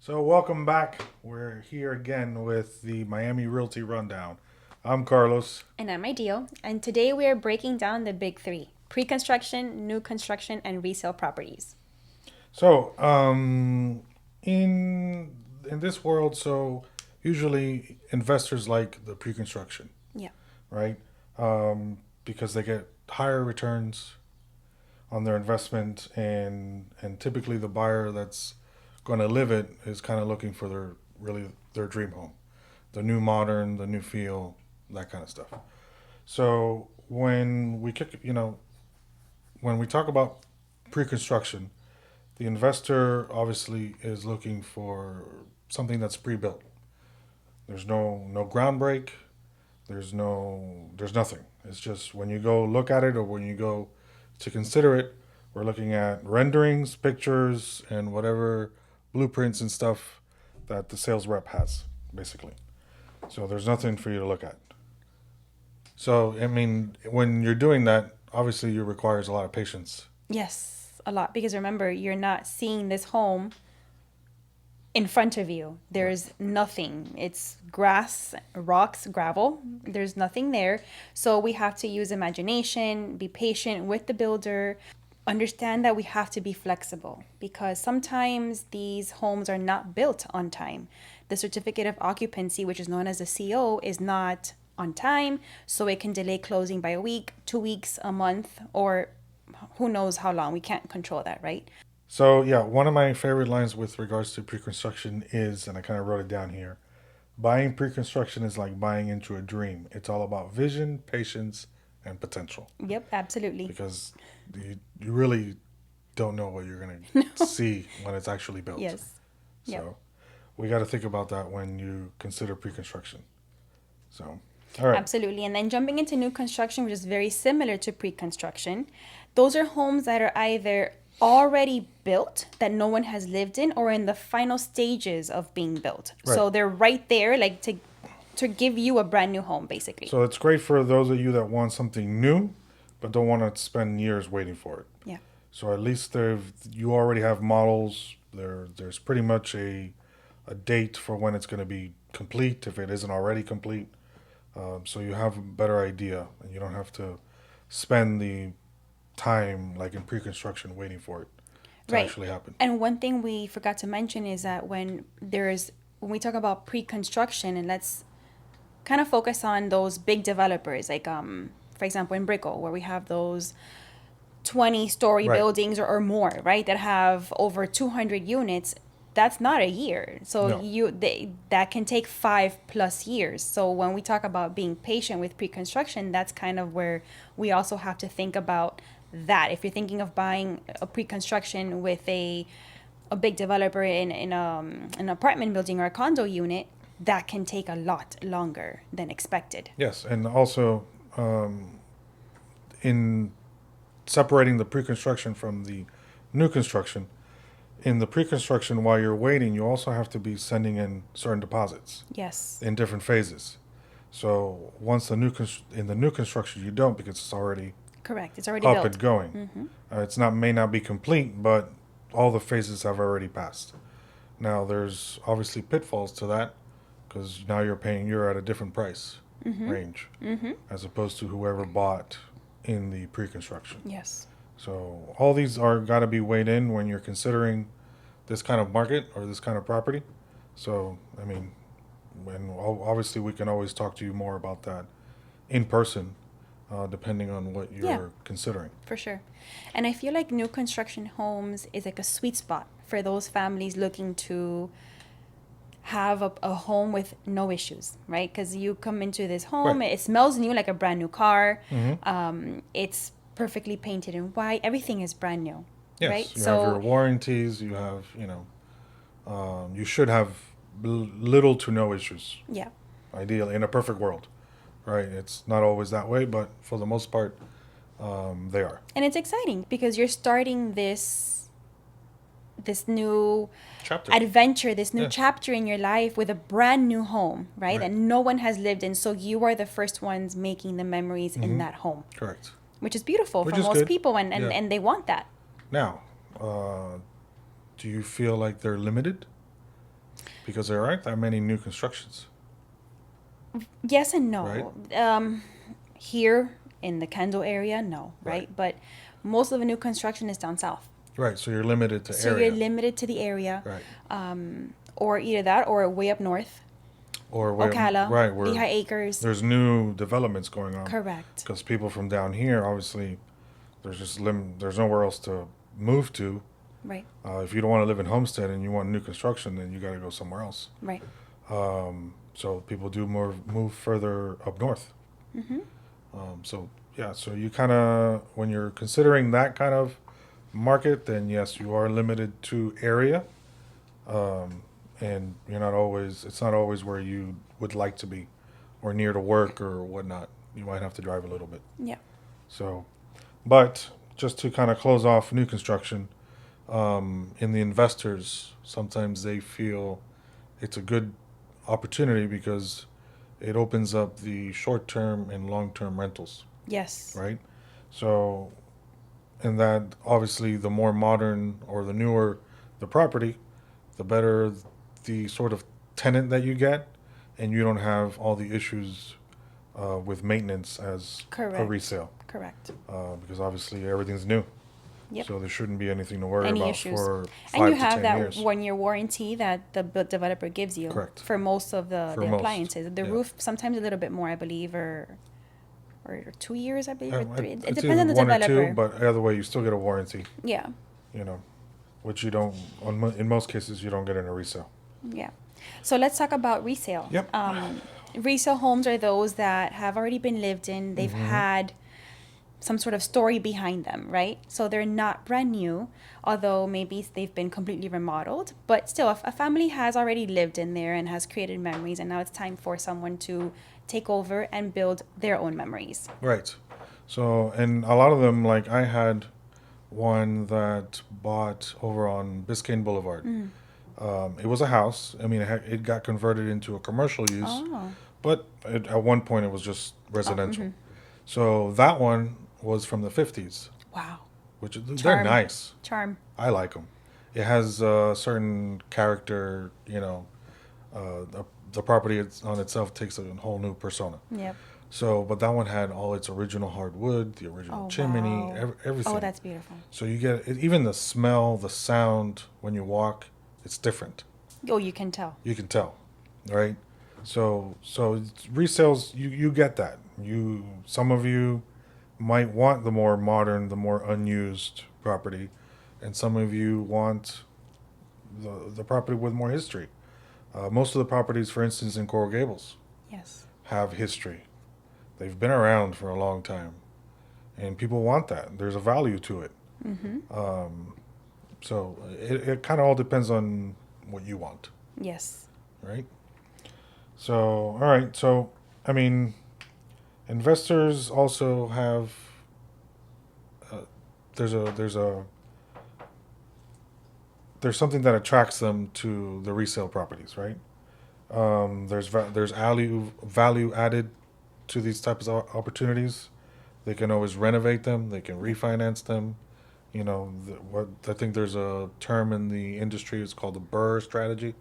So, welcome back. We're here again with the Miami Realty Rundown. I'm Carlos. And I'm Ideal, and today we are breaking down the big three: pre construction, new construction, and resale properties. So, in this world, usually investors like the pre-construction, Yeah. right? Because they get higher returns on their investment, and typically the buyer that's going to live it is kind of looking for their dream home, the new modern, the new feel, that kind of stuff. So when we talk about pre-construction, the investor obviously is looking for something that's pre-built. There's no ground break. There's nothing. It's just when you go look at it or when you go to consider it, we're looking at renderings, pictures, and whatever blueprints and stuff that the sales rep has, basically. So there's nothing for you to look at. So I mean, when you're doing that, obviously it requires a lot of patience. Yes, a lot. Because remember, you're not seeing this home in front of you. Right. There's nothing. It's grass, rocks, gravel. There's nothing there. So we have to use imagination, be patient with the builder, understand that we have to be flexible because sometimes these homes are not built on time. The certificate of occupancy, which is known as a CO, is not on time, so it can delay closing by a week, 2 weeks, a month, or who knows how long. We can't control that, right? So yeah, one of my favorite lines with regards to pre-construction is, and I kind of wrote it down here, buying pre-construction is like buying into a dream. It's all about vision, patience, and potential. Yep, absolutely. Because you really don't know what you're gonna see when it's actually built. Yes. Yep. So we got to think about that when you consider pre-construction. So, all right. Absolutely. And then jumping into new construction, which is very similar to pre construction, those are homes that are either already built that no one has lived in or in the final stages of being built. Right. So they're right there, like to give you a brand new home, basically. So it's great for those of you that want something new, but don't want to spend years waiting for it. Yeah. So at least you already have models. There's pretty much a date for when it's going to be complete if it isn't already complete. So you have a better idea, and you don't have to spend the time like in pre-construction waiting for it to Right. actually happen. And one thing we forgot to mention is that when we talk about pre construction, and let's kind of focus on those big developers, like for example in Brickell, where we have those 20-story Right. buildings or more, right? That have over 200 units. That's not a year. So No. that can take 5+ years. So when we talk about being patient with pre-construction, that's kind of where we also have to think about that. If you're thinking of buying a pre-construction with a big developer in an apartment building or a condo unit, that can take a lot longer than expected. Yes, and also in separating the pre-construction from the new construction, in the pre-construction while you're waiting, you also have to be sending in certain deposits Yes. in different phases. So once in the new construction, you don't because it's already Correct. It's already up built. and going. It's not may not be complete, but all the phases have already passed. Now there's obviously pitfalls to that because now you're at a different price range as opposed to whoever bought in the pre-construction. Yes. So all these are got to be weighed in when you're considering this kind of market or this kind of property. So I mean, when obviously we can always talk to you more about that in person, depending on what Yeah, you're considering. for sure. And I feel like new construction homes is like a sweet spot for those families looking to have a home with no issues, right? Because you come into this Right. home, it smells new like a brand new car. Mm-hmm. It's perfectly painted in white. Everything is brand new, right? Yes, you have your So, warranties. You have you should have little to no issues. yeah. Ideally, in a perfect world, right? It's not always that way, but for the most part, they are. And it's exciting because you're starting this new Chapter. adventure, this new Yes. chapter in your life with a brand new home, right? Right. That no one has lived in. So you are the first ones making the memories in Mm-hmm. that home, Correct. which is beautiful Which for is most good. people, and, Yeah. and they want that. Now, do you feel like they're limited? because there aren't that many new constructions, Yes and right? no. Here in the Kendall area, no, Right. right? But most of the new construction is down south. Right. So you're limited to So you're area. limited to the area, Right. or either that or way up north, Or where, Ocala, right, where Lehigh Acres. there's new developments going on. Correct. Because people from down here, obviously, there's nowhere else to move to. Right, If you don't want to live in Homestead and you want new construction, then you got to go somewhere else. right. So people do more move further up north. Mm-hmm. So yeah, so you kind of when you're considering that kind of market, then yes, you are limited to area, and you're not always. It's not always where you would like to be, or near to work or whatnot. You might have to drive a little bit. Yeah. So, but just to kind of close off new construction, in the investors, sometimes they feel it's a good opportunity because it opens up the short term and long term rentals, Yes. right? So, and that obviously the more modern or the newer the property, the better the sort of tenant that you get, and you don't have all the issues with maintenance as a Correct. resale, Correct. because obviously everything's new. Yep. So there shouldn't be anything to worry Any about issues. for And you 5 to have 10 that years. 1 year warranty that the developer gives you Correct. for most of the, For the most, appliances. The yeah. roof, sometimes a little bit more, I believe, or 2 years, I believe, or three. It It's depends either on the one or developer. two, but either way, you still get a warranty. Yeah. You know, which you don't in most cases you don't get in a resale. Yeah. So let's talk about resale. Yep. Resale homes are those that have already been lived in. They've Mm-hmm. had some sort of story behind them, right? So they're not brand new, although maybe they've been completely remodeled. But still, if a family has already lived in there and has created memories, and now it's time for someone to take over and build their own memories. Right. So, and a lot of them, like I had one that bought over on Biscayne Boulevard. Mm. It was a house. I mean, it got converted into a commercial use, Oh. but at one point it was just residential. Mhm. So that one was from the 50s, Wow. which they're Charm. nice. Charm. I like them. It has a certain character, the property on itself takes a whole new persona. Yep. So, but that one had all its original hardwood, the original Oh, chimney, wow. everything. Oh, that's beautiful. So you get even the smell, the sound when you walk, it's different. Oh, you can tell. You can tell, right? So resales, you get that. Some of you might want the more modern, the more unused property, and some of you want the property with more history. Most of the properties, for instance, in Coral Gables, Yes. have history. They've been around for a long time, and people want that. There's a value to it. Mm-hmm. So it kind of all depends on what you want, Yes. right? So, all right. So, I mean, investors also have there's a there's something that attracts them to the resale properties, right? There's value added to these types of opportunities. They can always renovate them. They can refinance them. What I think there's a term in the industry. It's called the Burr strategy,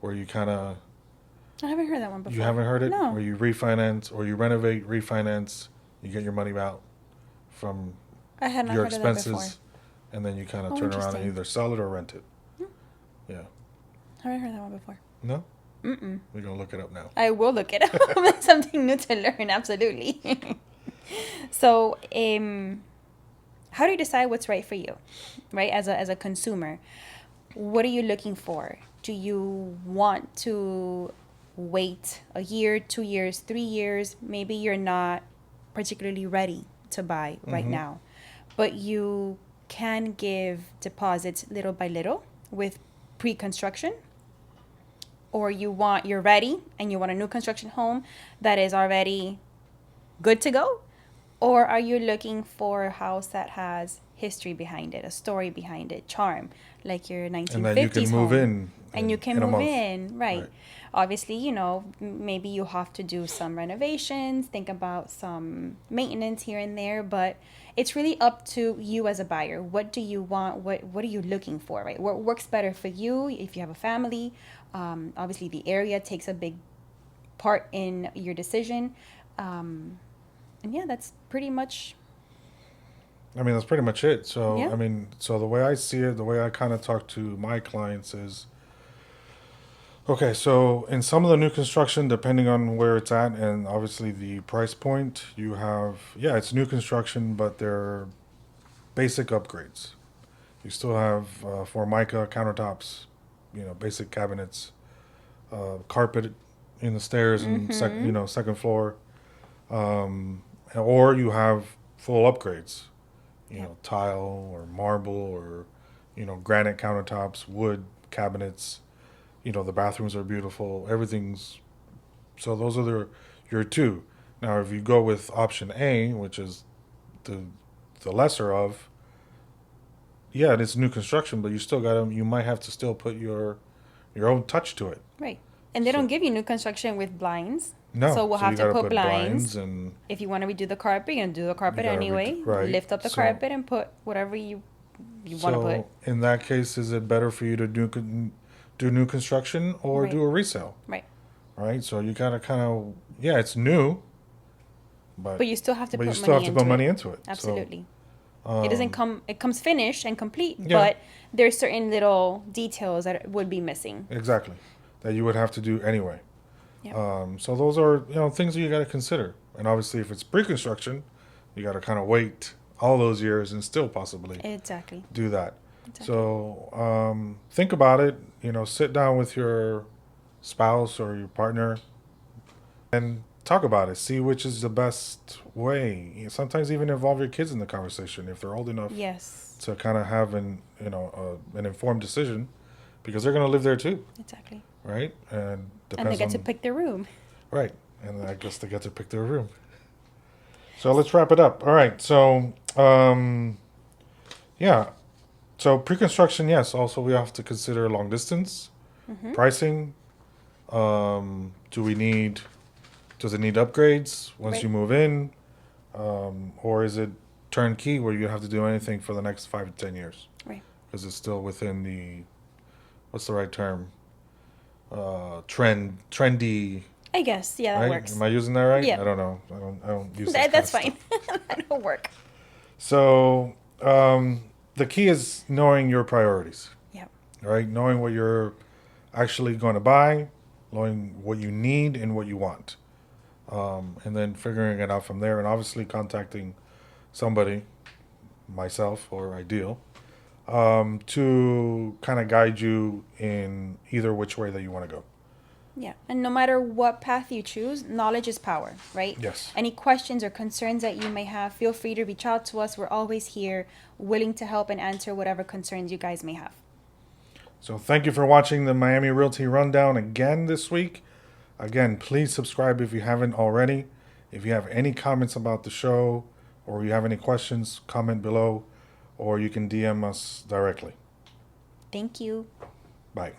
where you kind of I haven't heard that one before. you haven't heard it, No. where you refinance or you renovate, refinance, you get your money out from I had not your heard of that before. expenses, and then you kind of Oh, turn around and interesting. either sell it or rent it. Hmm. Yeah. I haven't heard that one before. No, Mm-mm. we're gonna look it up now. I will look it up. It's something new to learn, absolutely. So, how do you decide what's right for you, right? As a consumer, what are you looking for? Do you want to wait a year, 2 years, 3 years? Maybe you're not particularly ready to buy right Mhm. now, but you can give deposits little by little with pre-construction, or you're ready and you want a new construction home that is already good to go, or are you looking for a house that has history behind it, a story behind it, charm, like your And that you 1950s can move home? in And you can in a move month. in, right? Right. Obviously, maybe you have to do some renovations, think about some maintenance here and there, but it's really up to you as a buyer. What do you want? What are you looking for, right? What works better for you if you have a family? Obviously, the area takes a big part in your decision. And yeah, that's pretty much, I mean, that's pretty much it. So, yeah. I mean, so the way I see it, the way I kind of talk to my clients is, okay, so in some of the new construction, depending on where it's at and obviously the price point, you have, yeah, it's new construction, but they're basic upgrades. You still have Formica countertops, basic cabinets, carpet in the stairs and Mm-hmm. second floor, or you have full upgrades, Yep. tile or marble or granite countertops, wood cabinets. The bathrooms are beautiful. Everything's so those are your two. Now, if you go with option A, which is the the lesser of, yeah, it's new construction, but you might have to still put your own touch to it. Right. And they So don't give you new construction with blinds. no, So we'll so have you to got to put put blinds. blinds and If you want to redo the carpet, you're gonna do the you carpet got to read anyway. right. Lift up the So carpet and put whatever you want to put. so in that case, is it better for you to do new construction or Right. do a resale? Right. Right. So you got to kind of, yeah, it's new, but But you still have to you put still have money to put into it. money into it. So Absolutely. It doesn't um, come it comes finished and complete, yeah, but there's certain little details that would be missing. exactly, that you would have to do anyway. Yep. So those are things that you got to consider. And obviously, if it's pre-construction, you got to kind of wait all those years and still possibly Exactly. do that. Exactly. So think about it. Sit down with your spouse or your partner and talk about it. See which is the best way. Sometimes even involve your kids in the conversation if they're old enough Yes. to kind of have an informed decision because they're going to live there too, Exactly. right? And And they depends get to on pick their room. right. And I guess they get to pick their room. So let's wrap it up. All right. So yeah. So pre-construction, yes. Also, we have to consider long distance Mm-hmm. pricing. Do we need? Does it need upgrades once Right. you move in, or is it turnkey where you don't have to do anything for the next 5 to 10 years? Right. Because it's still within the what's the right term? Trendy, I guess. Yeah, that right? works. Am I using that right? Yeah. I don't know. I don't use that kind That's of fine. stuff. That'll work. So the key is knowing your priorities, Yeah. right? Knowing what you're actually going to buy, knowing what you need and what you want, and then figuring it out from there. And obviously contacting somebody, myself or Ideal, to kind of guide you in either which way that you want to go. Yeah. And no matter what path you choose, knowledge is power, right? Yes. Any questions or concerns that you may have, feel free to reach out to us. We're always here, willing to help and answer whatever concerns you guys may have. So thank you for watching the Miami Realty Rundown again this week. Again, please subscribe if you haven't already. If you have any comments about the show or you have any questions, comment below or you can DM us directly. Thank you. Bye.